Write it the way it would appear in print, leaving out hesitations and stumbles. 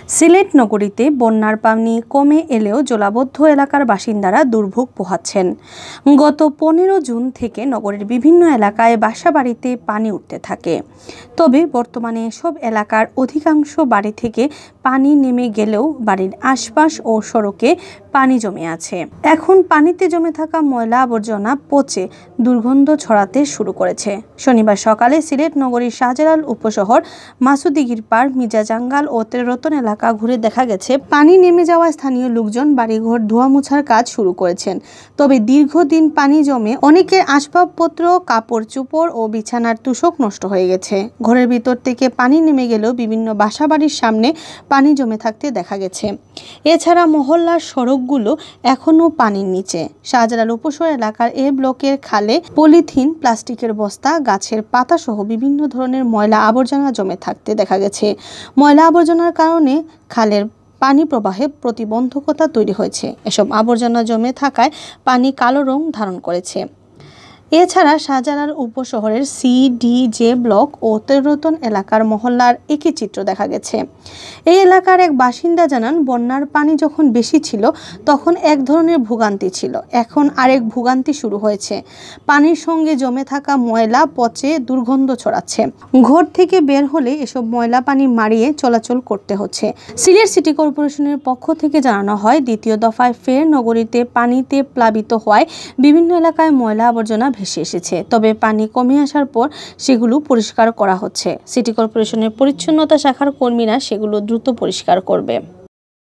সিলেট নগরীতে বন্যার পানি কমে এলেও জলাবদ্ধ এলাকার বাসিন্দারা দুর্ভোগ পোহাচ্ছেন। গত 15 জুন থেকে নগরের বিভিন্ন এলাকায় বাসাবাড়িতে পানি উঠতে থাকে। তবে বর্তমানে এসব এলাকার অধিকাংশ বাড়ি থেকে পানি নেমে গেলেও বাড়ির আশপাশ ও সড়কে পানি জমে আছে। এখন পানিতে জমে থাকা ময়লা আবর্জনা পচে দুর্গন্ধ ছড়াতে শুরু করেছে। শনিবার সকালে সিলেট নগরীর শাহজালাল উপশহর মাসুদিগির পাড়, মির্জাজাঙ্গাল ও তেররতন এলাকা ঘুরে দেখা গেছে পানি নেমে যাওয়া স্থানীয় লোকজন বাড়িঘর ধোয়া মোছার কাজ শুরু করেছেন। তবে দীর্ঘদিন পানি জমে অনেকের আসবাবপত্র, কাপড় চোপড় ও বিছানার তুষক নষ্ট হয়ে গেছে। ঘরের ভিতর থেকে পানি নেমে গেলেও বিভিন্ন বাসাবাড়ির সামনে পানি জমে থাকতে দেখা গেছে। এছাড়া মহল্লার সড়কগুলো এখনও পানির নিচে। শাহজালাল উপশহর এলাকার এ ব্লকের খালে পলিথিন, প্লাস্টিকের বস্তা, গাছের পাতা সহ বিভিন্ন ধরনের ময়লা আবর্জনা জমে থাকতে দেখা গেছে। ময়লা আবর্জনার কারণে খালের পানি প্রবাহে প্রতিবন্ধকতা তৈরি হয়েছে। এসব আবর্জনা জমে থাকায় পানি কালো রং ধারণ করেছে। এছাড়া শাহজালাল উপশহরের CDJ ব্লক ও তেররতন এলাকার মহল্লার একই চিত্র দেখা গেছে। এই এলাকার এক বাসিন্দা জানান, বন্যার পানি যখন বেশি ছিল তখন এক ধরনের ভোগান্তি ছিল, এখন আরেক ভোগান্তি শুরু হয়েছে। পানির সঙ্গে জমে থাকা ময়লা পচে দুর্গন্ধ ছড়াচ্ছে। ঘর থেকে বের হলে এসব ময়লা পানি মারিয়ে চলাচল করতে হচ্ছে। সিলেট সিটি কর্পোরেশনের পক্ষ থেকে জানানো হয়, দ্বিতীয় দফায় ফের নগরীতে পানিতে প্লাবিত হওয়ায় বিভিন্ন এলাকায় ময়লা আবর্জনা ভেসে এসেছে। তবে পানি কমে আসার পর সেগুলো পরিষ্কার করা হচ্ছে। সিটি কর্পোরেশনের পরিচ্ছন্নতা শাখার কর্মীরা সেগুলো দ্রুত পরিষ্কার করবে।